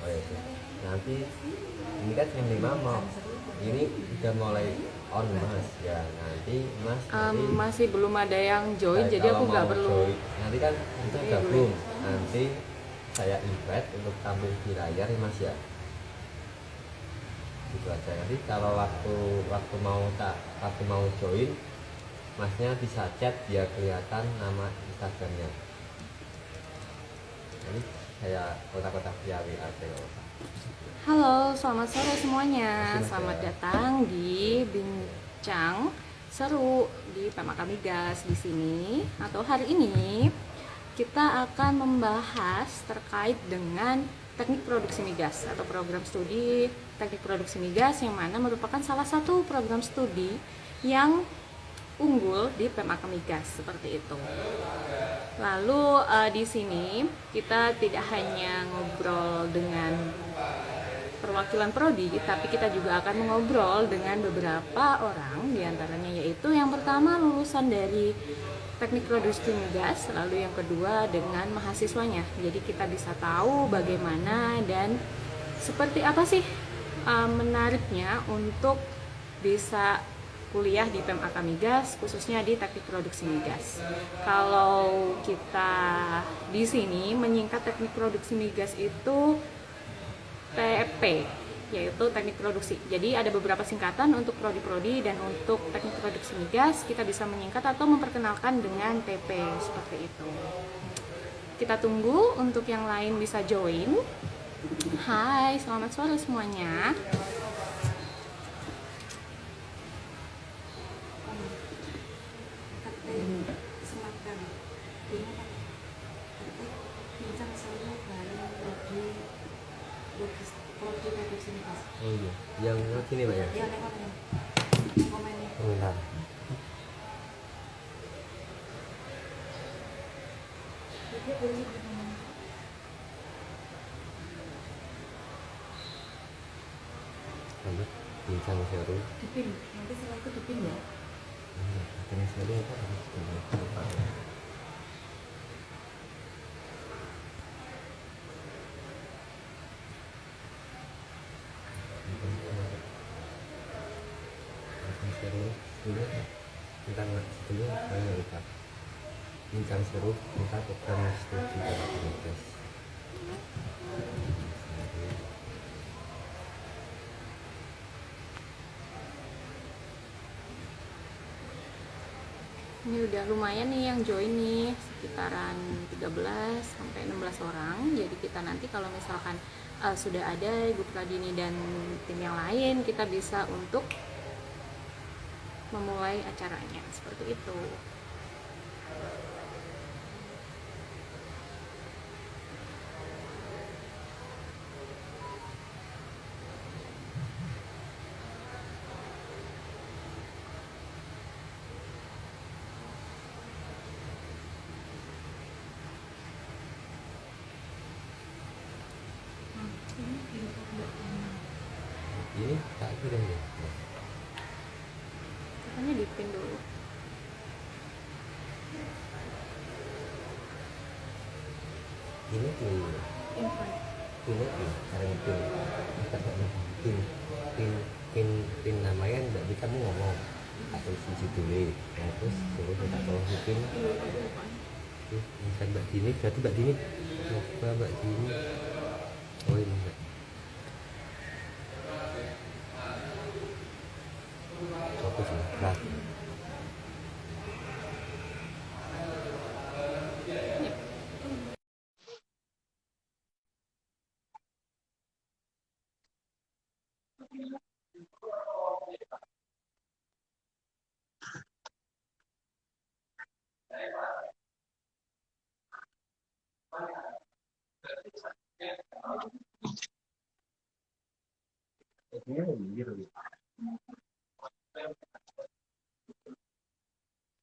Oh ya, nanti ini kan jam 5 mau ini udah mulai on mas ya, nanti mas nanti Masih belum ada yang join, jadi kalau aku mau nggak perlu. join nanti kan kita Oke, boleh. gabung, nanti saya invite untuk tampil di layar ya mas ya, gitu aja. Nanti kalau waktu waktu mau waktu mau join masnya bisa chat biar kelihatan nama Instagramnya, jadi saya kotak-kotak via WA aja nggak usah. Halo, selamat sore semuanya. Masih mas Selamat ya. datang di Bincang Seru di PMAK Migas di sini. Atau hari ini kita akan membahas terkait dengan teknik produksi migas atau program studi teknik produksi migas, yang mana merupakan salah satu program studi yang unggul di PMAK Migas seperti itu. Lalu di sini kita tidak hanya ngobrol dengan perwakilan prodi, tapi kita juga akan mengobrol dengan beberapa orang, diantaranya yaitu yang pertama lulusan dari teknik produksi migas, lalu yang kedua dengan mahasiswanya. Jadi kita bisa tahu bagaimana dan seperti apa sih menariknya untuk bisa kuliah di PMAK Migas, khususnya di teknik produksi migas. Kalau kita di sini menyingkat teknik produksi migas itu TP, yaitu teknik produksi. Jadi ada beberapa singkatan untuk prodi-prodi, dan untuk teknik produksi migas kita bisa menyingkat atau memperkenalkan dengan TP seperti itu. Kita tunggu untuk yang lain bisa join. Hai, selamat sore semuanya. Oh iya, yang sini pak ya. Bentar. Lanjut bincang seru. Dipin, nanti setelah itu dipin ya. Bincang seru apa harus lupa ya. Bincang seru dulu tentang dulu banyak lupa. Bincang seru tentang program studi teknik. Ini udah lumayan nih yang join nih, sekitaran 13 sampai 16 orang. Jadi kita nanti kalau misalkan sudah ada Ibu Pradini dan tim yang lain, kita bisa untuk memulai acaranya seperti itu. Ini tak kirim ya. Katanya dipin dulu. Ini di Invite. ini di sekarang pin kita pin pin pin pin namanya tidak bisa kamu ngomong atau isi judulnya, nah, terus suruh minta tolong pin. Bukan Mbak Dini, berarti Mbak Dini coba Mbak Dini. Oh ini Mbak, fokus ya, keras.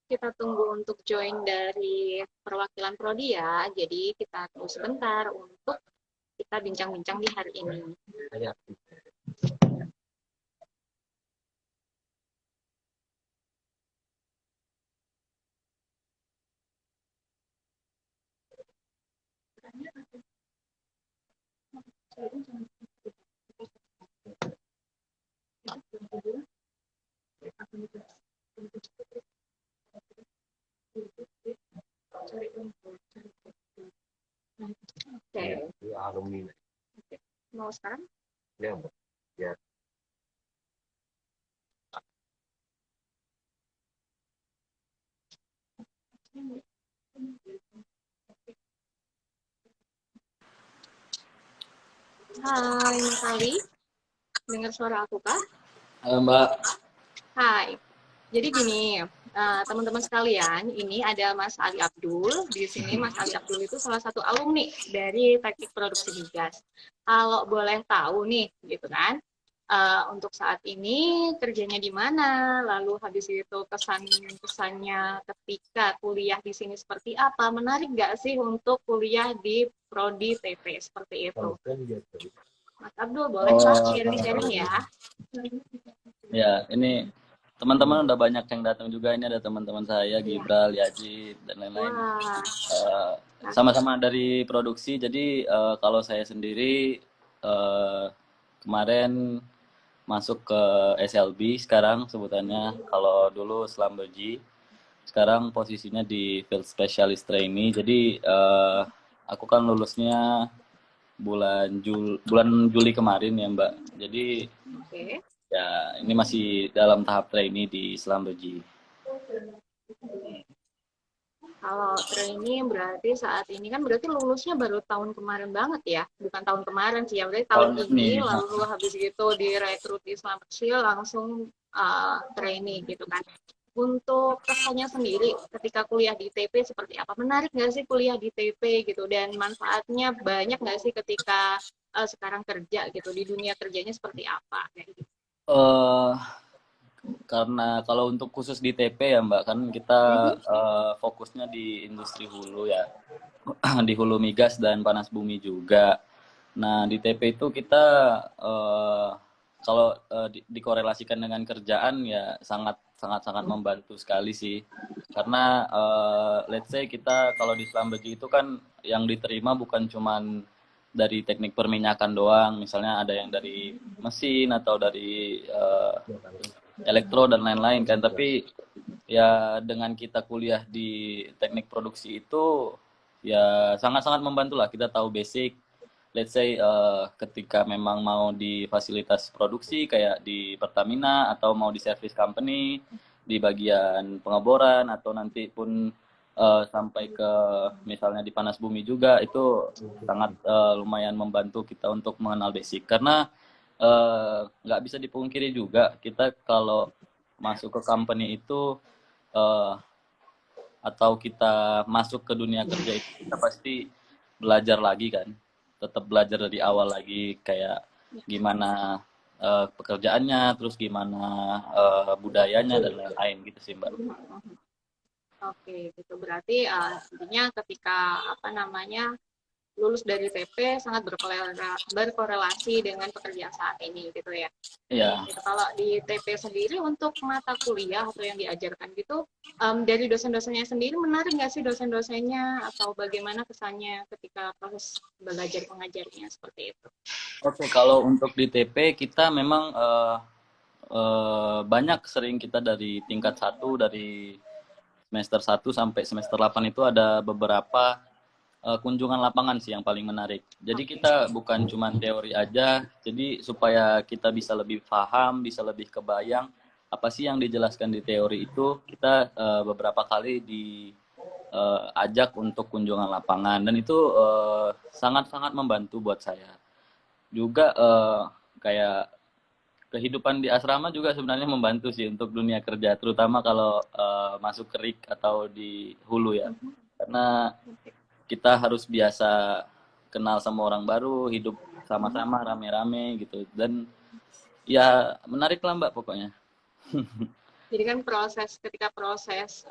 Kita tunggu untuk join dari perwakilan prodi ya. Jadi kita tunggu sebentar untuk kita bincang-bincang di hari ini. Ada Oke, Dia alumni. mau sekarang? Ya, ya. Hai, Mas Ali. Dengar suara aku kah? Halo Mbak, Hai. Jadi gini, teman-teman sekalian, ini ada Mas Ali Abdul. Di sini Mas Ali Abdul itu salah satu alumni dari Teknik Produksi Migas. Kalau boleh tahu nih, gitu kan, untuk saat ini kerjanya di mana, lalu habis itu kesan-kesannya ketika kuliah di sini seperti apa, menarik nggak sih untuk kuliah di Prodi TP seperti itu? Mas Abdul, boleh Kak oh sharing-sharing ya? ya ini teman-teman udah banyak yang datang juga. Ini ada teman-teman saya, Iya. Gibral, Yajid, dan lain-lain. Wah, Eh, Sama-sama dari produksi. Jadi kalau saya sendiri kemarin masuk ke SLB sekarang sebutannya. Kalau dulu Slamberji, sekarang posisinya di Field Specialist Trainee. Jadi aku kan lulusnya bulan Juli kemarin ya Mbak. Jadi oke. ya ini masih dalam tahap trainee di Slamberji. Kalau trainee berarti saat ini kan berarti lulusnya baru tahun kemarin banget ya, bukan tahun kemarin sih ya, berarti tahun Tahun ini ini, lalu habis gitu direkrut di Slamet Shield langsung trainee gitu kan. Untuk kesannya sendiri ketika kuliah di TP seperti apa? Menarik nggak sih kuliah di TP gitu dan manfaatnya banyak nggak sih ketika sekarang kerja gitu di dunia kerjanya seperti apa? Kayak gitu. eh karena kalau untuk khusus di TP ya Mbak, kan kita fokusnya di industri hulu ya, di hulu migas dan panas bumi juga. Nah di TP itu kita kalau dikorelasikan dengan kerjaan ya sangat sangat sangat membantu sekali sih. Karena let's say kita kalau di Slambeji itu kan yang diterima bukan cuman dari teknik perminyakan doang, misalnya ada yang dari mesin atau dari elektro dan lain-lain kan. Tapi ya dengan kita kuliah di teknik produksi itu ya sangat-sangat membantu lah. Kita tahu basic, let's say ketika memang mau di fasilitas produksi kayak di Pertamina atau mau di service company di bagian pengeboran atau nanti pun sampai ke misalnya di panas bumi juga, itu sangat lumayan membantu kita untuk mengenal basic. Karena nggak bisa dipungkiri juga kita kalau masuk ke company itu eh, atau kita masuk ke dunia kerja itu kita pasti belajar lagi kan, tetap belajar dari awal lagi kayak gimana pekerjaannya, terus gimana budayanya dan lain-lain gitu sih Mbak. Oke, gitu. Berarti intinya ketika apa namanya lulus dari TP sangat berkorelasi dengan pekerjaan saat ini gitu ya. Iya. Gitu. Kalau di TP sendiri untuk mata kuliah atau yang diajarkan gitu dari dosen-dosennya sendiri menarik nggak sih dosen-dosennya atau bagaimana kesannya ketika proses belajar pengajarnya seperti itu? Oke, kalau untuk di TP kita memang banyak sering kita dari tingkat 1 dari semester 1 sampai semester 8 itu ada beberapa kunjungan lapangan sih yang paling menarik. Jadi kita bukan cuma teori aja, jadi supaya kita bisa lebih paham, bisa lebih kebayang apa sih yang dijelaskan di teori itu, kita beberapa kali diajak untuk kunjungan lapangan dan itu sangat-sangat membantu buat saya. Juga kayak kehidupan di asrama juga sebenarnya membantu sih untuk dunia kerja, terutama kalau masuk ke RIK atau di hulu ya. Karena kita harus biasa kenal sama orang baru, hidup sama-sama rame-rame gitu. Dan ya menarik lah Mbak pokoknya. Jadi kan ketika proses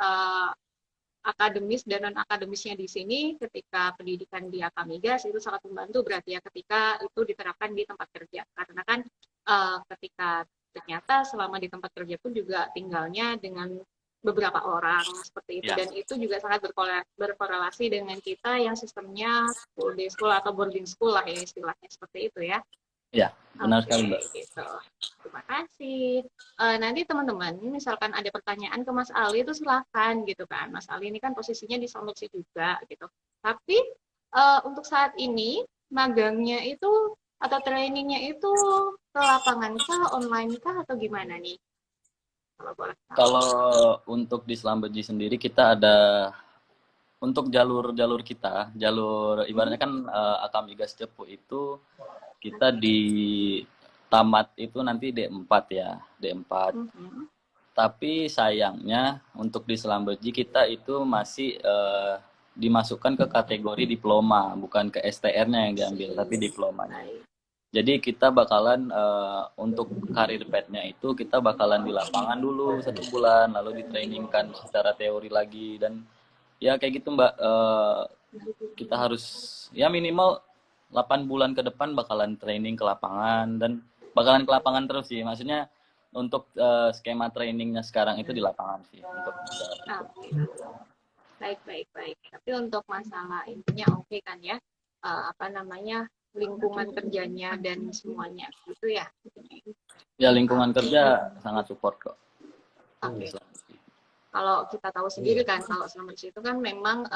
akademis dan non akademisnya di sini ketika pendidikan di Akamigas itu sangat membantu berarti ya ketika itu diterapkan di tempat kerja karena kan ketika ternyata selama di tempat kerja pun juga tinggalnya dengan beberapa orang seperti itu, Ya, dan itu juga sangat berkorelasi dengan kita yang sistemnya full day school atau boarding school lah ya istilahnya seperti itu ya. ya, benar sekali, Oke, Mbak. gitu. Terima kasih. Nanti teman-teman, misalkan ada pertanyaan ke Mas Ali itu silahkan gitu kan. Mas Ali ini kan posisinya di Solusi juga gitu. Tapi untuk saat ini magangnya itu atau trainingnya itu ke lapangan kah, online kah, atau gimana nih? Kalau boleh tahu. Kalau untuk di Selambeji sendiri kita ada untuk jalur jalur ibaratnya kan Akamigas Cepu itu kita di tamat itu nanti D4 ya, D4. Mhm. Tapi sayangnya untuk di Selambeji kita itu masih dimasukkan ke kategori diploma, bukan ke STR-nya yang diambil, tapi diplomanya. Baik. Jadi kita bakalan untuk karir petnya itu kita bakalan di lapangan dulu 1 bulan, lalu ditrainingkan secara teori lagi dan ya kayak gitu Mbak. Kita harus ya minimal 8 bulan ke depan bakalan training ke lapangan dan bakalan ke lapangan terus sih. Maksudnya untuk skema trainingnya sekarang itu di lapangan sih. Untuk Oke. Baik. Tapi untuk masalah intinya oke kan ya, apa namanya, lingkungan kerjanya dan semuanya gitu ya. ya lingkungan kerja sangat support kok. Oke. Kalau kita tahu sendiri kan, kalau selama di situ kan memang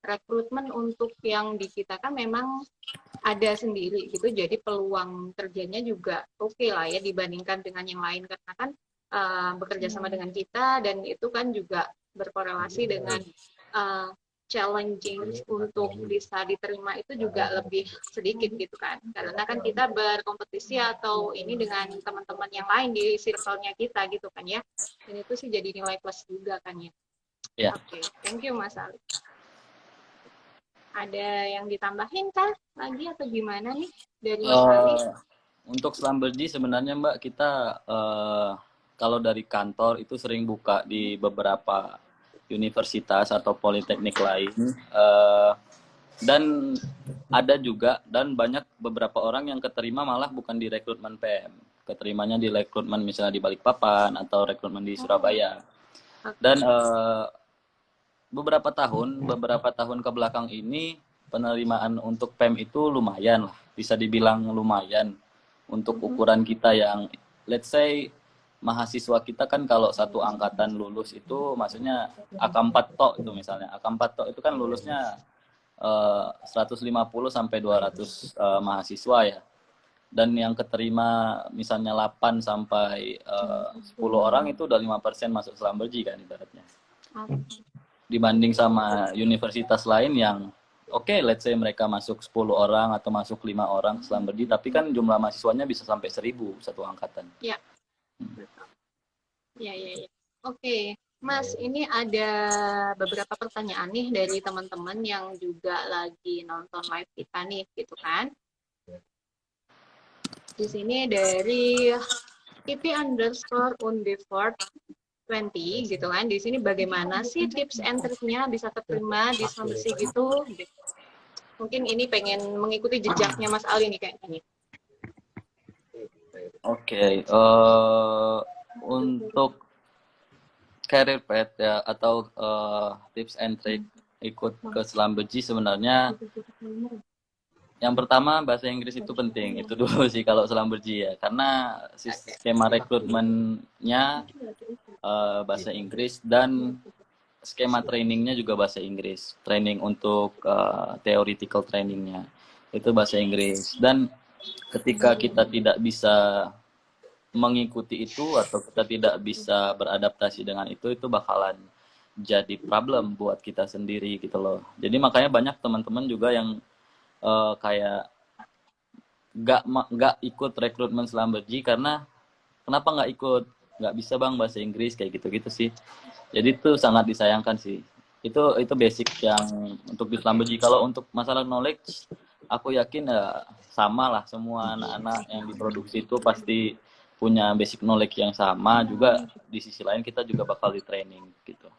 rekrutmen untuk yang di kita kan memang ada sendiri gitu, jadi peluang kerjanya juga oke lah ya dibandingkan dengan yang lain karena kan bekerja sama dengan kita dan itu kan juga berkorelasi dengan challenging untuk bisa diterima itu juga lebih sedikit gitu kan, karena kan kita berkompetisi atau ini dengan teman-teman yang lain di circle-nya kita gitu kan ya, dan itu sih jadi nilai plus juga kan ya. Ya. Oke, thank you Mas Ali. Ada yang ditambahin kah lagi atau gimana nih dari Mas Ali? Untuk Slumberji sebenarnya Mbak kita kalau dari kantor itu sering buka di beberapa universitas atau politeknik lain dan ada juga dan banyak beberapa orang yang keterima malah bukan di rekrutmen PM, keterimanya di rekrutmen misalnya di Balikpapan atau rekrutmen di Surabaya. Dan beberapa tahun ke belakang ini penerimaan untuk PM itu lumayan lah, bisa dibilang lumayan untuk ukuran kita yang let's say mahasiswa kita kan kalau satu angkatan lulus itu maksudnya AK4 tok itu misalnya. AK4 tok itu kan lulusnya 150 sampai 200 mahasiswa ya. Dan yang keterima misalnya 8 sampai 10 orang itu udah 5% masuk Slumberji kan ibaratnya. Dibanding sama universitas lain yang oke, let's say mereka masuk 10 orang atau masuk 5 orang Slumberji, tapi kan jumlah mahasiswanya bisa sampai 1000 satu angkatan. Ya. Ya. Oke, Mas, ini ada beberapa pertanyaan nih dari teman-teman yang juga lagi nonton live kita nih, gitu kan? Di sini dari ip_undeford20 gitu kan. Di sini bagaimana sih tips and triknya bisa keterima di Slumberji gitu? Mungkin ini pengen mengikuti jejaknya Mas Ali nih kayaknya. Oke, untuk career path ya atau tips and trick ikut ke Slumberji sebenarnya yang pertama bahasa Inggris itu penting, itu dulu sih kalau Slumberji ya, karena skema rekrutmennya bahasa Inggris dan skema trainingnya juga bahasa Inggris, training untuk theoretical trainingnya itu bahasa Inggris dan ketika kita tidak bisa mengikuti itu atau kita tidak bisa beradaptasi dengan itu bakalan jadi problem buat kita sendiri gitu loh. Jadi makanya banyak teman-teman juga yang kayak nggak ikut rekrutmen Slumberji karena kenapa nggak bisa bang bahasa Inggris kayak gitu-gitu sih. Jadi itu sangat disayangkan sih. Itu basic yang untuk di Slumberji. Kalau untuk masalah knowledge aku yakin ya sama lah, semua anak-anak yang diproduksi itu pasti punya basic knowledge yang sama juga. Di sisi lain kita juga bakal di training gitu.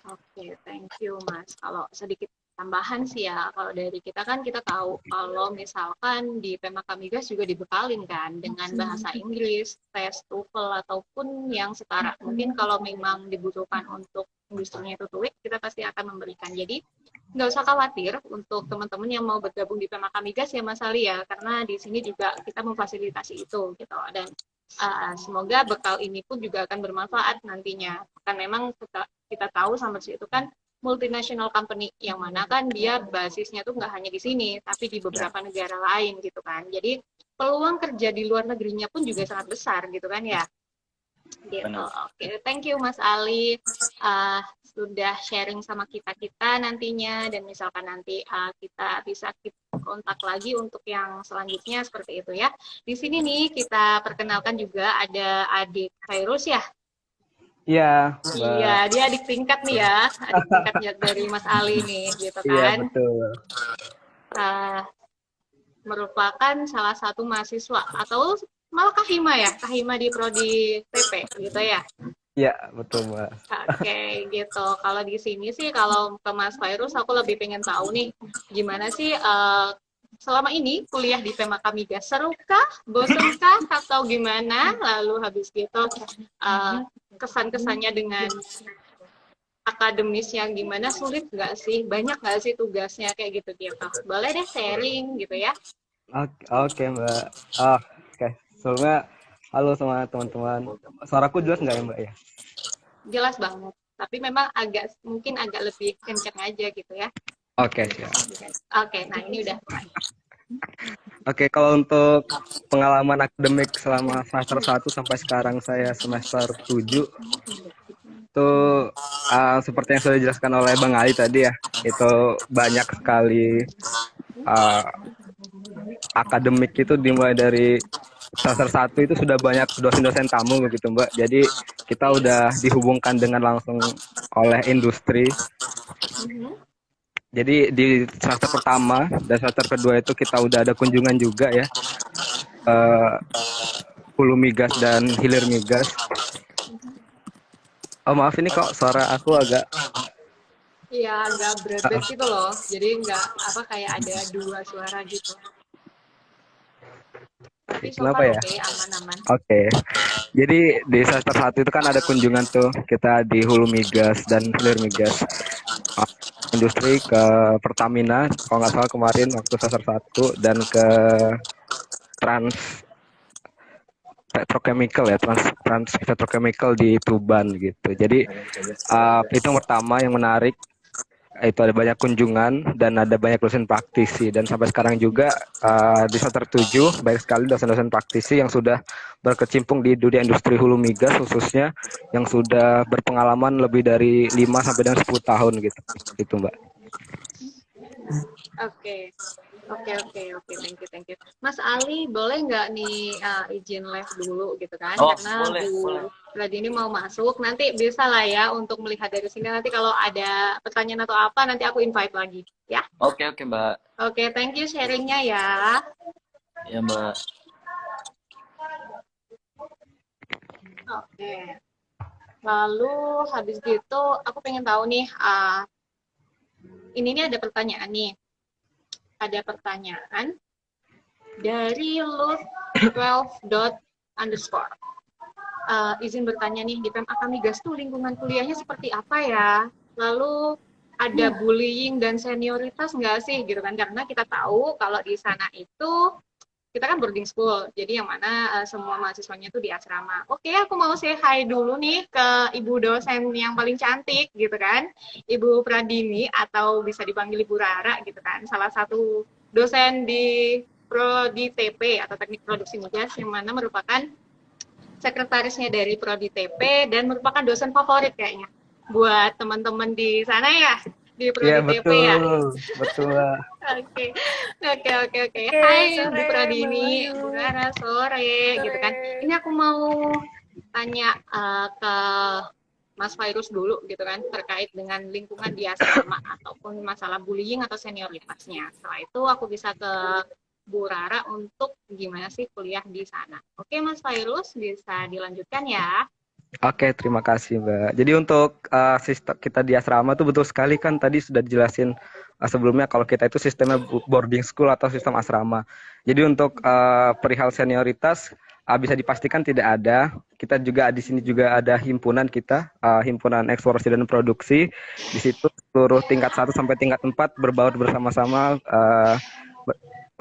Oke, thank you Mas. Kalau sedikit tambahan sih ya, kalau dari kita kan kita tahu kalau misalkan di Pemaka Migas juga dibekalin kan dengan bahasa Inggris, tes TOEFL ataupun yang setara. Mungkin kalau memang dibutuhkan untuk industrinya itu TOEIC, kita pasti akan memberikan. Jadi nggak usah khawatir untuk teman-teman yang mau bergabung di Pemaka Migas ya Mas Ali ya, karena di sini juga kita memfasilitasi itu gitu. Dan semoga bekal ini pun juga akan bermanfaat nantinya. Kan memang kita tahu Sambas itu kan multinational company yang mana kan dia basisnya tuh nggak hanya di sini tapi di beberapa negara lain gitu kan. Jadi peluang kerja di luar negerinya pun juga sangat besar gitu kan ya. Gitu. Oke, thank you Mas Ali sudah sharing sama kita nantinya, dan misalkan nanti kita bisa kontak lagi untuk yang selanjutnya seperti itu ya. Di sini nih kita perkenalkan juga ada adik Khairus ya. Iya, Iya, dia adik tingkat nih ya, adik tingkatnya dari Mas Ali nih, gitu iya kan. betul. Merupakan salah satu mahasiswa atau malah Kahima ya, Kahima di Prodi TP gitu ya. Iya, betul Mbak. Oke, gitu. Kalau di sini sih, kalau ke Mas Fairuz, aku lebih pengen tahu nih, gimana sih selama ini kuliah di Pemaka Migas, serukah, bosenkah, atau gimana? Lalu habis gitu kesan-kesannya dengan akademis yang gimana, sulit nggak sih? Banyak nggak sih tugasnya kayak gitu-gitu? Boleh deh sharing gitu ya. Oke, Mbak. Oke. Sebelumnya, halo semua teman-teman. Suaraku jelas nggak ya Mbak ya? Jelas banget. Tapi memang mungkin agak lebih kenceng aja gitu ya. Oke, siap. Oke, nah ini udah. Oke, kalau untuk pengalaman akademik selama semester 1 sampai sekarang saya semester 7, itu seperti yang sudah dijelaskan oleh Bang Ali tadi ya, itu banyak sekali akademik itu dimulai dari semester 1 itu sudah banyak dosen-dosen tamu begitu Mbak. Jadi kita udah dihubungkan dengan langsung oleh industri. Jadi di semester pertama dan semester kedua itu kita udah ada kunjungan juga ya, hulu migas dan hilir migas. Oh maaf, ini kok suara aku agak Iya, agak berat gitu loh. Jadi nggak kayak ada dua suara gitu. Tapi so kenapa far ya? oke, aman-aman. Oke. Jadi di semester 1 itu kan ada kunjungan tuh, kita di hulu migas dan hilir migas. Industri ke Pertamina, kalau nggak salah kemarin waktu semester 1, dan ke Trans Petrochemical ya, Trans Petrochemical di Tuban gitu. Jadi itu yang pertama yang menarik, itu ada banyak kunjungan dan ada banyak dosen praktisi, dan sampai sekarang juga di semester 7 banyak sekali dosen-dosen praktisi yang sudah berkecimpung di dunia industri hulu migas khususnya, yang sudah berpengalaman lebih dari 5 sampai dengan 10 tahun gitu. Itu Mbak. Oke, thank you. Mas Ali, boleh nggak nih izin live dulu gitu kan? Karena Bu Radini mau masuk, nanti bisa lah ya untuk melihat dari sini. Nanti kalau ada pertanyaan atau apa, nanti aku invite lagi, ya? Oke Mbak. Oke, thank you sharingnya ya. Ya Mbak. Oke. Lalu habis gitu, aku pengen tahu nih, ini nih ada pertanyaan nih. Ada pertanyaan dari Love12. Izin bertanya nih, di Pemaka Migas tuh lingkungan kuliahnya seperti apa ya? Lalu ada bullying dan senioritas nggak sih gitu kan? Karena kita tahu kalau di sana itu kita kan boarding school, jadi yang mana semua mahasiswanya tuh di asrama. Oke, aku mau say hi dulu nih ke ibu dosen yang paling cantik gitu kan, Ibu Pradini, atau bisa dipanggil Ibu Rara gitu kan, salah satu dosen di Prodi TP atau Teknik Produksi Migas, yang mana merupakan sekretarisnya dari Prodi TP dan merupakan dosen favorit kayaknya buat teman-teman di sana ya, di Prodi TP ya. Betul. Oke. Hai Bu Pradini, Bu Rara, sore gitu kan. Ini aku mau tanya ke Mas Fairuz dulu gitu kan, terkait dengan lingkungan di asrama ataupun masalah bullying atau senioritasnya. Setelah itu aku bisa ke Bu Rara untuk gimana sih kuliah di sana. Oke Mas Fairuz, bisa dilanjutkan ya. Oke, terima kasih Mbak. Jadi untuk sistem kita di asrama tuh betul sekali kan tadi sudah dijelasin sebelumnya kalau kita itu sistemnya boarding school atau sistem asrama. Jadi untuk perihal senioritas bisa dipastikan tidak ada. Kita juga di sini juga ada himpunan kita, himpunan eksplorasi dan produksi. Di situ seluruh tingkat 1 sampai tingkat 4 berbaur bersama-sama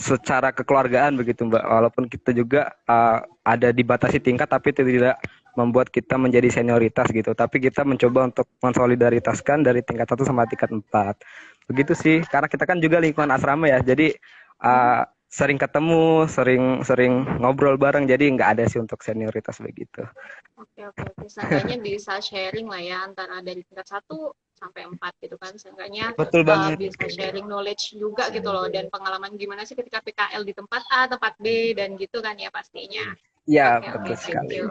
secara kekeluargaan begitu Mbak. Walaupun kita juga ada dibatasi tingkat tapi itu tidak membuat kita menjadi senioritas gitu. Tapi kita mencoba untuk mensolidaritaskan dari tingkat 1 sampai tingkat 4. Begitu sih. Karena kita kan juga lingkungan asrama ya. Jadi sering ketemu, sering ngobrol bareng. Jadi nggak ada sih untuk senioritas begitu. Oke. Seenggaknya bisa sharing lah ya antara dari tingkat 1 sampai 4 gitu kan. Seenggaknya Betul banget. bisa sharing knowledge juga gitu loh, dan pengalaman gimana sih ketika PKL di tempat A, tempat B, dan gitu kan ya pastinya. Ya, Oke, betul thank sekali. you.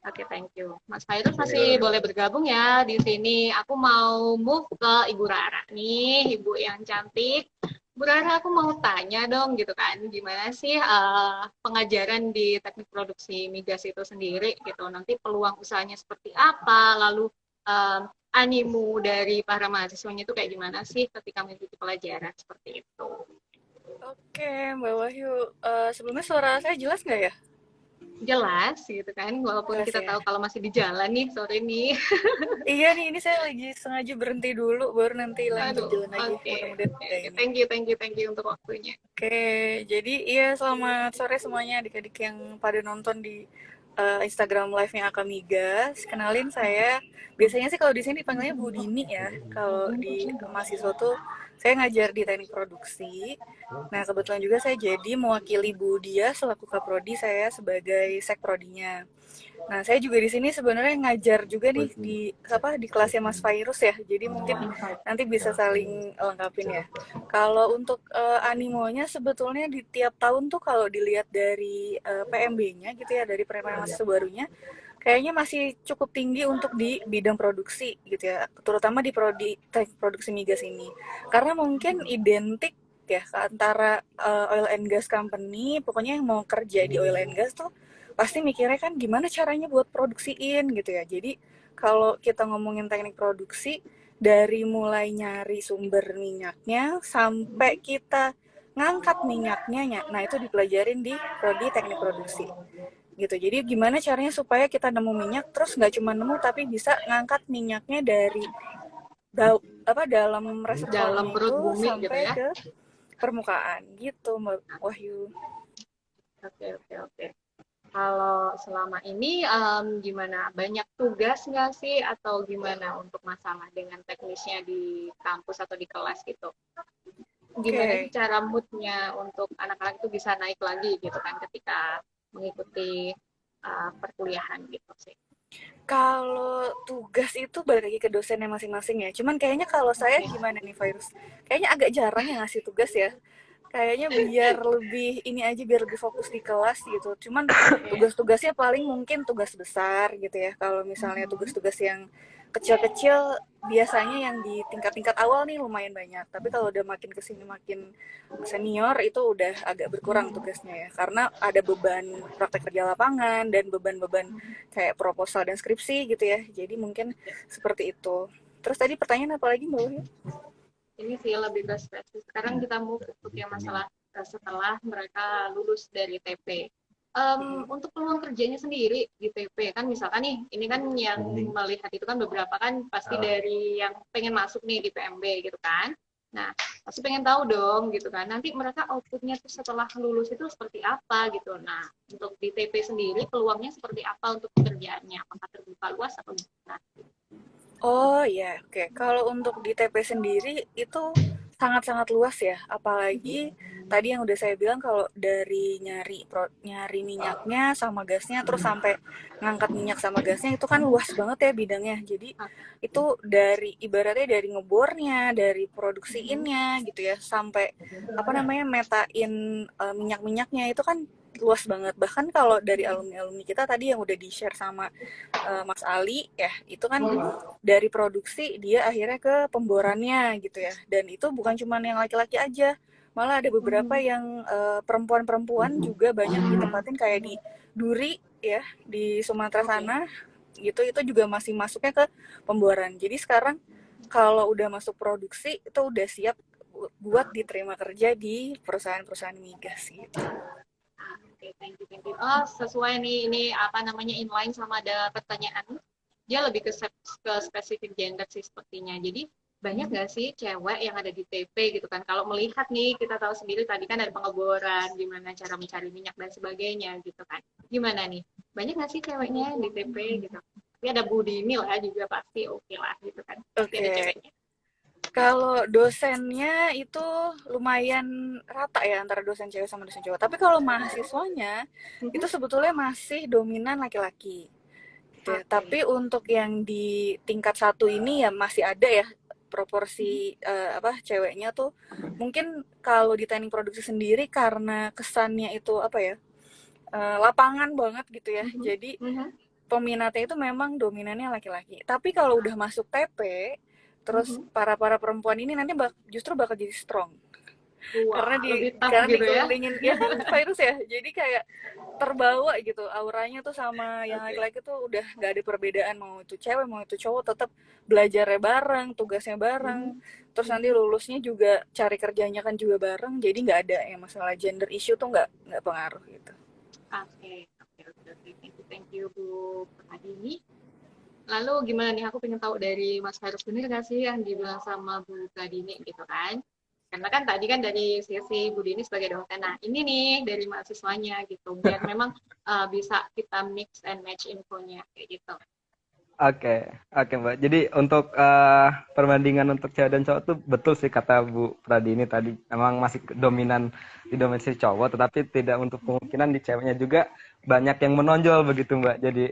Oke, thank you. Mas Fairuz masih boleh bergabung ya di sini. Aku mau move ke Ibu Rara nih, Ibu yang cantik. Bu Rara, aku mau tanya dong gitu kan, gimana sih pengajaran di teknik produksi migas itu sendiri gitu. Nanti peluang usahanya seperti apa, lalu animo dari para mahasiswanya itu kayak gimana sih ketika mengikuti pelajaran seperti itu. Oke, Mbak Wahyu. Sebelumnya suara saya jelas nggak ya? Jelas gitu kan, walaupun Jelas kita ya. tahu kalau masih di jalan nih sore ini. Iya nih, ini saya lagi sengaja berhenti dulu, baru nanti lanjut Aduh, jalan lagi. oke. Mudah-mudahan ya ini. Thank you untuk waktunya. Oke, jadi iya selamat sore semuanya adik-adik yang pada nonton di Instagram live-nya Akamigas. Kenalin saya, biasanya sih kalau di sini dipanggilnya Bu Dini ya. Kalau di mahasiswa tuh saya ngajar di teknik produksi. Nah, kebetulan juga saya jadi mewakili Bu Dia selaku Kaprodi, saya sebagai Sekprodinya. Nah, saya juga di sini sebenarnya ngajar juga nih di kelasnya Mas Fairuz ya. Jadi mungkin nanti bisa saling lengkapin ya. Kalau untuk animonya sebetulnya di tiap tahun tuh kalau dilihat dari PMB-nya gitu ya, dari penerimaan mahasiswa barunya, kayaknya masih cukup tinggi untuk di bidang produksi gitu ya, terutama di teknik produksi migas ini. Karena mungkin identik ya antara oil and gas company, pokoknya yang mau kerja di oil and gas tuh pasti mikirnya kan gimana caranya buat produksiin gitu ya. Jadi kalau kita ngomongin teknik produksi, dari mulai nyari sumber minyaknya sampai kita ngangkat minyaknya, nah itu dipelajarin di prodi teknik produksi gitu. Jadi gimana caranya supaya kita nemu minyak, terus nggak cuma nemu tapi bisa ngangkat minyaknya dari dalam reservoirnya Dalam perut itu bumi sampai gitu ya. ke permukaan gitu, Mbak Wahyu. Oke. Kalau selama ini gimana? Banyak tugas nggak sih atau gimana untuk masalah dengan teknisnya di kampus atau di kelas gitu? Gimana sih cara moodnya untuk anak-anak itu bisa naik lagi gitu kan ketika mengikuti perkuliahan gitu sih? Kalau tugas itu balik lagi ke dosennya masing-masing ya. Cuman kayaknya kalau saya gimana nih Virus? Kayaknya agak jarang yang ngasih tugas ya. Kayaknya biar lebih ini aja, biar lebih fokus di kelas gitu. Cuman tugas-tugasnya paling mungkin tugas besar gitu ya. Kalau misalnya tugas-tugas yang kecil-kecil biasanya yang di tingkat-tingkat awal nih lumayan banyak. Tapi kalau udah makin kesini makin senior itu udah agak berkurang tugasnya ya. Karena ada beban praktek kerja lapangan dan beban-beban kayak proposal dan skripsi gitu ya. Jadi mungkin seperti itu. Terus tadi pertanyaan apa lagi Mbak Wahyu? Ini sih lebih ke spesifik. Sekarang kita mau untuk yang masalah setelah mereka lulus dari TP. Untuk peluang kerjanya sendiri di TP kan misalkan nih, ini kan yang melihat itu kan beberapa kan pasti dari yang pengen masuk nih di PMB gitu kan. Nah, pasti pengen tahu dong gitu kan. Nanti mereka outputnya tuh setelah lulus itu seperti apa gitu. Nah, untuk di TP sendiri peluangnya seperti apa untuk pekerjaannya? Apakah terbuka luas atau gimana? Oh ya, oke. Kalau untuk di TP sendiri itu sangat-sangat luas ya. Apalagi tadi yang udah saya bilang kalau dari nyari minyaknya sama gasnya terus sampai ngangkat minyak sama gasnya itu kan luas banget ya bidangnya. Jadi itu dari ibaratnya dari ngebornya, dari produksiinnya gitu ya sampai metain minyak-minyaknya itu kan luas banget. Bahkan kalau dari alumni-alumni kita tadi yang udah di-share sama Mas Ali ya, itu kan dari produksi dia akhirnya ke pemborannya gitu ya. Dan itu bukan cuma yang laki-laki aja, malah ada beberapa yang perempuan-perempuan juga banyak ditempatin kayak di Duri ya, di Sumatera sana. gitu, itu juga masih masuknya ke pembuaran. Jadi sekarang kalau udah masuk produksi itu udah siap buat diterima kerja di perusahaan-perusahaan migas gitu. Oke, thank you, thank you. Oh, sesuai nih, ini apa namanya, inline sama ada pertanyaan. Dia lebih ke spesifik gender sih sepertinya. Jadi banyak nggak sih cewek yang ada di TP gitu kan? Kalau melihat nih, kita tahu sendiri tadi kan ada pengeboran, gimana cara mencari minyak dan sebagainya gitu kan. Gimana nih? Banyak nggak sih ceweknya di TP gitu? Tapi ada Budi ini lah juga pasti oke lah gitu kan. Pasti ada Oke. ceweknya. Kalau dosennya itu lumayan rata ya antara dosen cewek sama dosen cowok. Tapi kalau mahasiswanya itu sebetulnya masih dominan laki-laki. Gitu ya. Oke. Tapi untuk yang di tingkat 1 ini ya masih ada ya proporsi ceweknya tuh. Mungkin kalau di teknik produksi sendiri karena kesannya itu apa ya? Lapangan banget gitu ya. Jadi peminatnya itu memang dominannya laki-laki. Tapi kalau udah masuk TP, terus para perempuan ini nanti justru bakal jadi strong. Wah, lebih tough karena gitu ya. dikelilingin ya kan virus ya. Jadi kayak terbawa gitu auranya tuh sama yang laki-laki tuh udah nggak ada perbedaan, mau itu cewek mau itu cowok tetap belajarnya bareng, tugasnya bareng. Terus nanti lulusnya juga cari kerjanya kan juga bareng. Jadi nggak ada yang masalah gender issue tuh nggak pengaruh gitu. Oke. Thank you Bu Adini. Lalu gimana nih, aku pengen tahu dari Mas Harus, bener nggak sih yang dibilang sama Bu Kadini gitu kan? Karena kan tadi kan dari sisi Bu Dini sebagai dosen, nah ini nih dari mahasiswanya gitu, biar memang bisa kita mix and match infonya kayak gitu. Oke, Mbak. Jadi untuk perbandingan untuk cewek dan cowok tuh betul sih kata Bu Pradini tadi. Emang masih didominasi cowok, tetapi tidak untuk kemungkinan di ceweknya juga banyak yang menonjol begitu Mbak. Jadi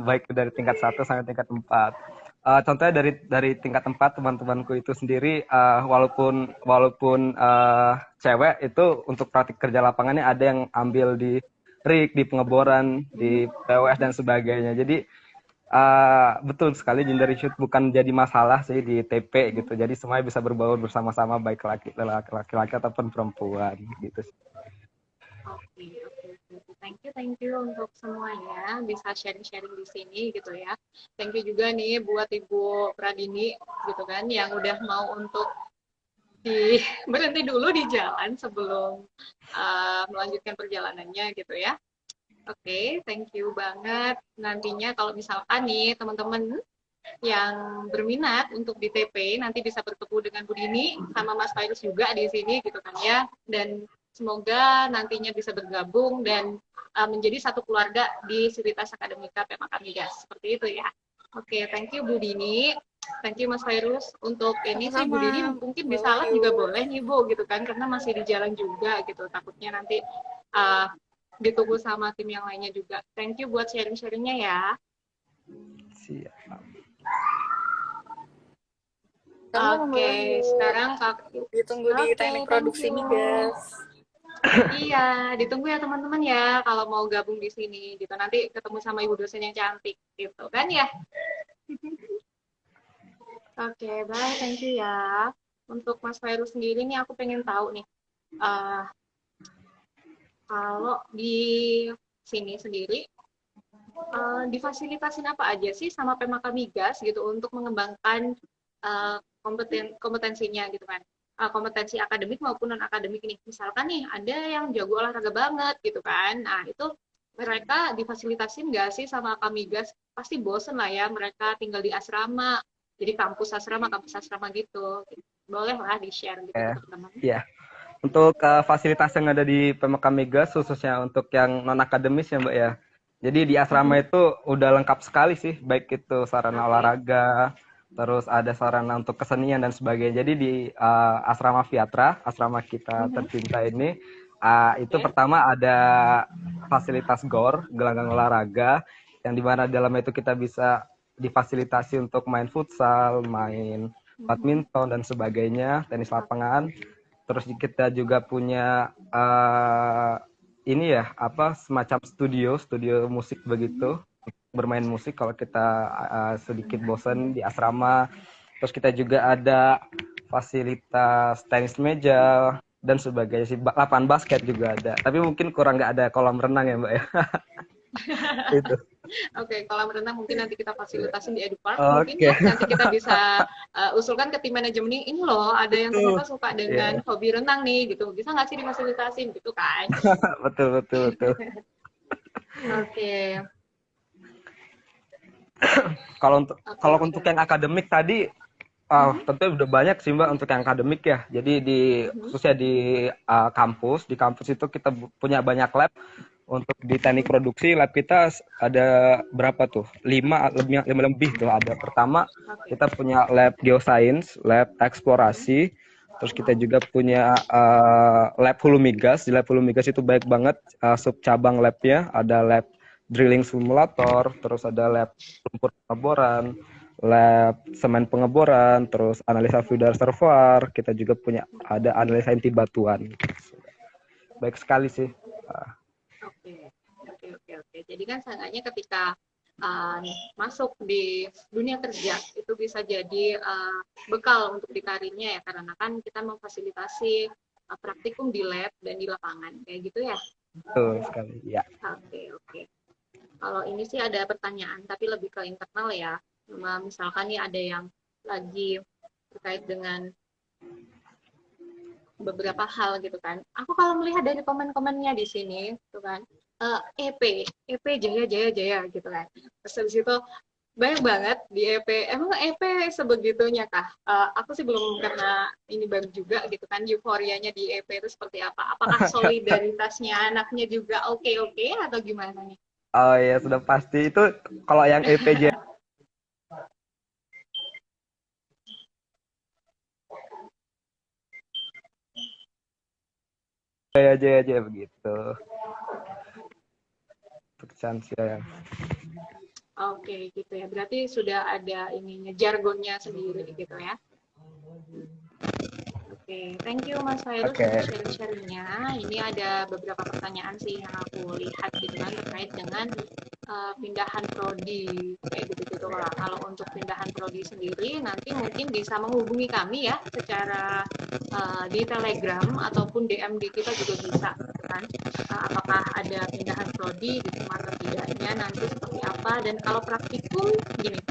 baik dari tingkat 1 sampai tingkat 4. Contohnya dari tingkat 4 teman-temanku itu sendiri, walaupun cewek itu untuk praktik kerja lapangannya ada yang ambil di rig, di pengeboran, di PWS dan sebagainya. Jadi betul sekali, gender issue bukan jadi masalah sih di TP gitu. Jadi semuanya bisa berbaur bersama-sama, baik laki-laki ataupun perempuan gitu sih. Oke. Thank you untuk semuanya bisa sharing-sharing di sini gitu ya. Thank you juga nih buat Ibu Pradini gitu kan yang udah mau untuk berhenti dulu di jalan sebelum melanjutkan perjalanannya gitu ya. Oke, thank you banget. Nantinya kalau misalkan nih teman-teman yang berminat untuk di TP nanti bisa bertemu dengan Bu Dini sama Mas Virus juga di sini gitu kan ya. Dan semoga nantinya bisa bergabung dan menjadi satu keluarga di Civitas Akademika PMAK Migas. Seperti itu ya. Oke, thank you Bu Dini. Thank you Mas Virus. Untuk ini sih Bu Dini mungkin bisa live juga boleh nih Bu gitu kan, karena masih di jalan juga gitu. Takutnya nanti ditunggu sama tim yang lainnya juga. Thank you buat sharing-sharingnya ya. Siap. Oke, sekarang ditunggu di teknik produksi migas. Iya, ditunggu ya teman-teman ya kalau mau gabung di sini gitu. Nanti ketemu sama ibu dosen yang cantik gitu kan ya. Oke, bye, thank you ya. Untuk Mas Virus sendiri nih aku pengen tahu nih. Kalau di sini sendiri difasilitasin apa aja sih sama PMAK Migas gitu untuk mengembangkan kompetensinya gitu kan, kompetensi akademik maupun non akademik nih. Misalkan nih ada yang jago olahraga banget gitu kan, nah itu mereka difasilitasin nggak sih sama Migas? Pasti bosen lah ya mereka tinggal di asrama, jadi kampus asrama gitu. Boleh lah di share gitu teman-teman. Iya. Untuk fasilitas yang ada di PMK Migas, khususnya untuk yang non-akademis ya Mbak ya. Jadi di asrama itu udah lengkap sekali sih, baik itu sarana olahraga, terus ada sarana untuk kesenian dan sebagainya. Jadi di asrama Fiatra, asrama kita tercinta ini, itu pertama ada fasilitas GOR, gelanggang olahraga, yang dimana dalamnya itu kita bisa difasilitasi untuk main futsal, main badminton dan sebagainya, tenis lapangan. Terus kita juga punya semacam studio musik begitu, bermain musik kalau kita sedikit bosan di asrama. Terus kita juga ada fasilitas tenis meja dan sebagainya, lapangan basket juga ada. Tapi mungkin kurang nggak ada kolam renang ya Mbak ya. Itu. Oke, kolam renang mungkin nanti kita fasilitasin di EduPark mungkin Oke. ya. Nanti kita bisa usulkan ke tim manajemen ini loh, ada yang ternyata suka dengan Iya, hobi renang nih gitu. Bisa nggak sih difasilitasin gitu kan? betul betul betul. Oke. Kalau untuk yang akademik tadi, tentu udah banyak sih Mbak untuk yang akademik ya. Jadi khususnya di kampus, di kampus itu kita punya banyak lab. Untuk di teknik produksi lab kita ada berapa tuh? 5 lebih tuh ada. Pertama kita punya lab geoscience, lab eksplorasi. Terus kita juga punya lab hulu migas. Di lab hulu migas itu baik banget sub cabang labnya. Ada lab drilling simulator, terus ada lab lumpur pengeboran, lab semen pengeboran, terus analisa fluid reservoir. Kita juga punya ada analisa inti batuan. Baik sekali sih. Oke. Jadi kan seenggaknya ketika masuk di dunia kerja itu bisa jadi bekal untuk di karirnya ya, karena kan kita memfasilitasi praktikum di lab dan di lapangan kayak gitu ya. Betul sekali, ya. Oke. Kalau ini sih ada pertanyaan tapi lebih ke internal ya. Misalkan nih ada yang lagi terkait dengan beberapa hal gitu kan. Aku kalau melihat dari komen-komennya di sini, tuh kan, EP Jaya gitu kan. Terus habis itu banyak banget di EP. Emang EP sebegitunya kah? Aku sih belum, karena ini baru juga gitu kan, euforianya di EP itu seperti apa? Apakah solidaritasnya anaknya juga oke atau gimana nih? Oh ya, sudah pasti itu kalau yang EPJ Jaya begitu. Untuk chance ya. Oke, gitu ya. Berarti sudah ada ininya, jargonnya sendiri gitu ya. Oke, thank you Mas Fairuz untuk sharing-sharingnya. Ini ada beberapa pertanyaan sih yang aku lihat gitu kan, terkait dengan pindahan prodi kayak gitu-gitu lah. Kalau untuk pindahan prodi sendiri nanti mungkin bisa menghubungi kami ya secara di Telegram ataupun DM di kita juga bisa gitu kan. Apakah ada pindahan prodi gitu atau tidaknya, nanti seperti apa. Dan kalau praktikum gini,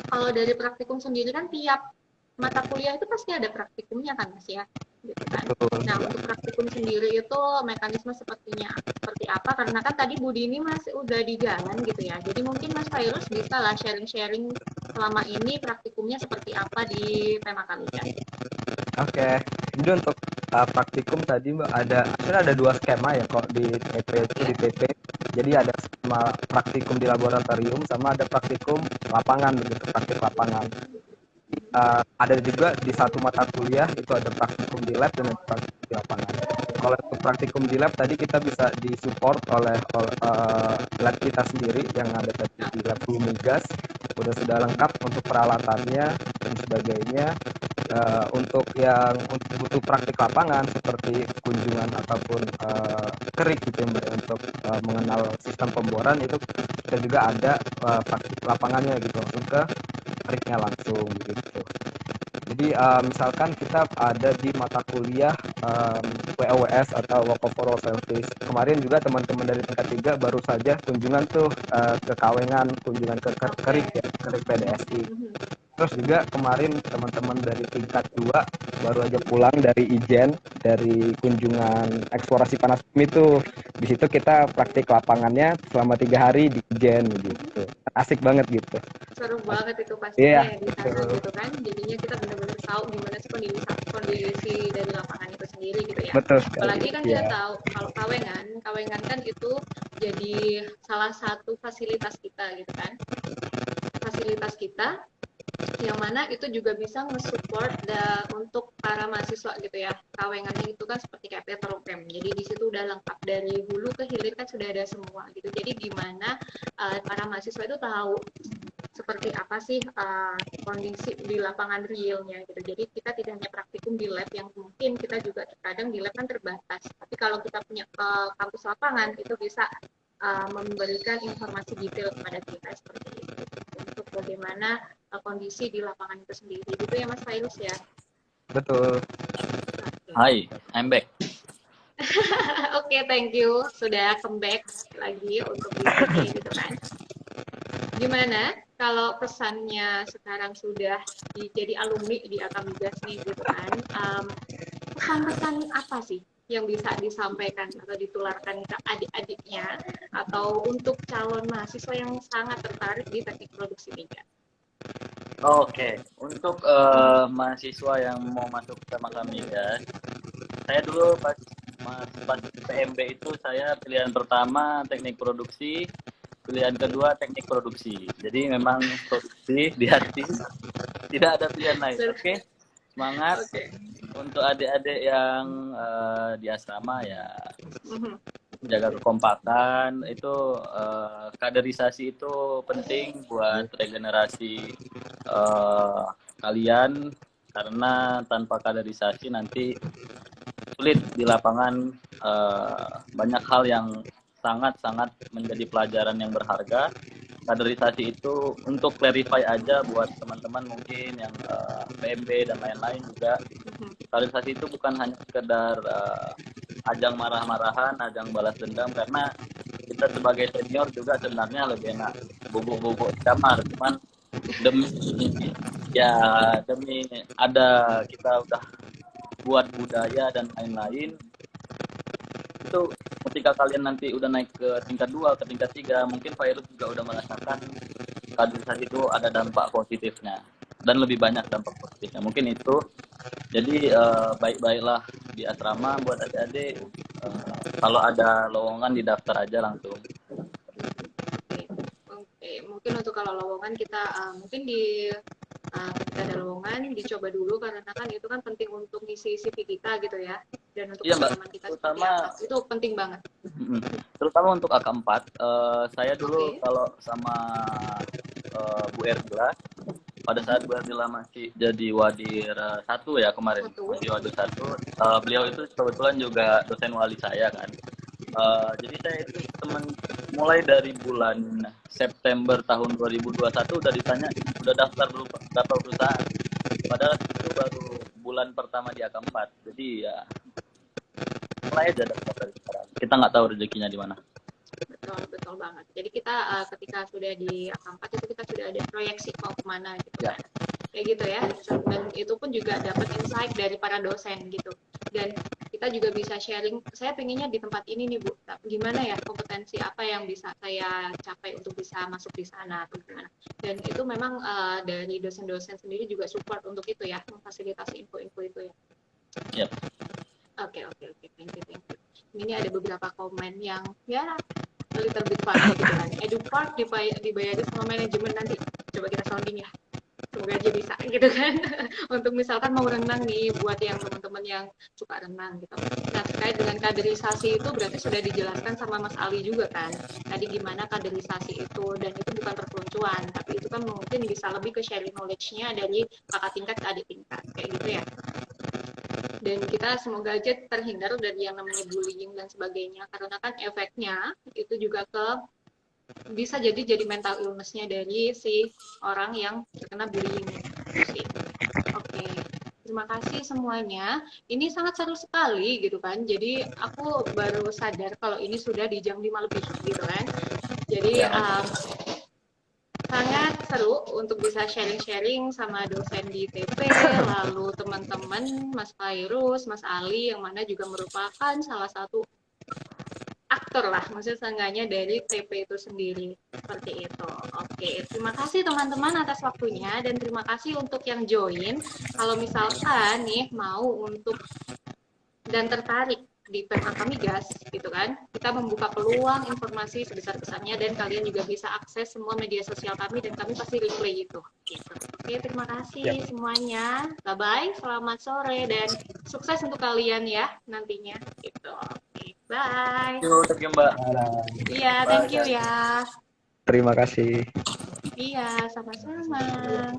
kalau dari praktikum sendiri kan tiap mata kuliah itu pasti ada praktikumnya kan Mas ya, gitu kan. Nah untuk praktikum sendiri itu mekanisme seperti apa, karena kan tadi Budi ini masih udah di jalan gitu ya, jadi mungkin Mas Fairuz bisa lah sharing-sharing selama ini praktikumnya seperti apa di tema kami ya. Oke, jadi untuk praktikum tadi Mbak ada 2 skema ya kok di PP. Jadi ada skema praktikum di laboratorium sama ada praktikum lapangan begitu, praktik lapangan. Ada juga di satu mata kuliah itu ada praktikum di lab dan ada praktikum di lapangan. Kalau untuk praktikum di lab tadi kita bisa disupport oleh lab kita sendiri yang ada tadi di lab migas, sudah lengkap untuk peralatannya dan sebagainya. Untuk yang butuh praktik lapangan seperti kunjungan ataupun kerik gitu Mbak, untuk mengenal sistem pemboran itu kita juga ada praktik lapangannya gitu, langsung ke keriknya langsung gitu. Jadi misalkan kita ada di mata kuliah WOWS atau Work of Oral Service. Kemarin juga teman-teman dari tingkat 3 baru saja kunjungan tuh ke Kawengan, kunjungan ke kerik ya, kerik PDSI. Terus juga kemarin teman-teman dari tingkat 2 baru aja pulang dari Ijen, dari kunjungan eksplorasi panas bumi itu. Di situ kita praktik lapangannya selama 3 hari di Ijen gitu. Asik banget gitu. Seru banget itu pastinya Iya, di sana gitu kan. Jadinya kita benar-benar tahu gimana sih kondisi dari lapangan itu sendiri gitu ya. Betul sekali. Apalagi kan kita tahu kalau Kawengan kan itu jadi salah satu fasilitas kita gitu kan. Fasilitas kita yang mana itu juga bisa nge-support untuk para mahasiswa gitu ya. Kawengannya itu kan seperti kayak petrochem, jadi di situ udah lengkap dari hulu ke hilir kan sudah ada semua gitu. Jadi gimana para mahasiswa itu tahu seperti apa sih kondisi di lapangan realnya gitu. Jadi kita tidak hanya praktikum di lab yang mungkin kita juga terkadang di lab kan terbatas, tapi kalau kita punya kampus lapangan itu bisa memberikan informasi detail kepada kita seperti itu untuk bagaimana kondisi di lapangan itu sendiri gitu ya Mas Fairuz ya. Betul. Hai, I'm back. Oke, thank you sudah comeback lagi untuk di sini gitu kan. Gimana kalau pesannya sekarang sudah jadi alumni di Akamigas nih gitu kan? Pesan-pesan apa sih yang bisa disampaikan atau ditularkan ke adik-adiknya atau untuk calon mahasiswa yang sangat tertarik di teknik produksi media? Oke, untuk mahasiswa yang mau masuk sama kami ya, saya dulu pas PMB itu saya pilihan pertama teknik produksi, pilihan kedua teknik produksi. Jadi memang produksi di hati, tidak ada pilihan lain. Oke, semangat. Oke. Untuk adik-adik yang di asrama ya Mhm. jaga kekompakan itu, kaderisasi itu penting buat regenerasi kalian, karena tanpa kaderisasi nanti sulit di lapangan. Banyak hal yang sangat-sangat menjadi pelajaran yang berharga. Kaderisasi itu untuk clarify aja buat teman-teman mungkin yang PMB dan lain-lain juga. Kaderisasi itu bukan hanya sekedar ajang marah-marahan, ajang balas dendam, karena kita sebagai senior juga sebenarnya lebih enak bubuk-bubuk kamar, cuman demi demi ada kita udah buat budaya dan lain-lain, itu ketika kalian nanti udah naik ke tingkat 2, ke tingkat 3, mungkin Fairuz juga udah merasakan kaderisasi itu ada dampak positifnya dan lebih banyak dampak positifnya. Mungkin itu. Jadi baik-baiklah di asrama buat adik-adik. Kalau ada lowongan didaftar aja langsung. Oke, mungkin untuk kalau lowongan kita mungkin ketika ada lowongan dicoba dulu, karena kan itu kan penting untuk ngisi CV kita gitu ya, dan untuk Iya, Mbak. pengalaman kita seperti Terutama apa itu penting banget. terutama untuk AK4, saya dulu Oke. kalau sama Bu Erdila, pada saat Bu Erdila masih jadi Wadir 1 ya kemarin, masih Wadir 1, beliau itu kebetulan juga dosen wali saya kan. Jadi saya itu mulai dari bulan September tahun 2021 udah ditanya udah daftar berapa perusahaan, padahal itu baru bulan pertama di AK4. Jadi ya mulai aja daftar dari sekarang, kita nggak tahu rezekinya di mana. Betul banget. Jadi kita ketika sudah di AK4 itu kita sudah ada proyeksi mau kemana gitu Ya. kan. Kayak gitu ya. Dan itu pun juga dapat insight dari para dosen gitu. Dan kita juga bisa sharing, saya pengennya di tempat ini nih Bu, gimana ya kompetensi apa yang bisa saya capai untuk bisa masuk di sana atau gimana. Dan itu memang dari dosen-dosen sendiri juga support untuk itu ya, memfasilitasi info-info itu ya. Yep. Oke, thank you. Ini ada beberapa komen yang ya little bit funny gitu kan. EduPark dibayari sama manajemen nanti. Coba kita sounding ya. Semoga aja bisa gitu kan. Untuk misalkan mau renang nih buat yang teman-teman yang suka renang gitu. Nah, terkait dengan kaderisasi itu berarti sudah dijelaskan sama Mas Ali juga kan. Tadi gimana kaderisasi itu, dan itu bukan perpeloncoan, tapi itu kan mungkin bisa lebih ke sharing knowledge-nya dari kakak tingkat ke adik tingkat kayak gitu ya. Dan kita semoga aja terhindar dari yang namanya bullying dan sebagainya, karena kan efeknya itu juga bisa jadi mental illness-nya dari si orang yang terkena bullying sih. Oke, terima kasih semuanya. Ini sangat seru sekali gitu kan. Jadi aku baru sadar kalau ini sudah di jam 5 lebih gitu kan. Jadi sangat seru untuk bisa sharing-sharing sama dosen di TP, lalu teman-teman Mas Fairuz, Mas Ali, yang mana juga merupakan salah satu aktor lah, maksudnya seenggaknya dari TP itu sendiri, seperti itu. Oke, terima kasih teman-teman atas waktunya, dan terima kasih untuk yang join. Kalau misalkan nih mau untuk dan tertarik di PEM Akamigas gitu kan, kita membuka peluang informasi sebesar-besarnya, dan kalian juga bisa akses semua media sosial kami dan kami pasti replay itu gitu. Oke, terima kasih semuanya, bye bye, selamat sore dan sukses untuk kalian ya nantinya gitu. Oke, bye. Thank you Mbak. Iya, thank you ya. Terima kasih. Iya, sama-sama.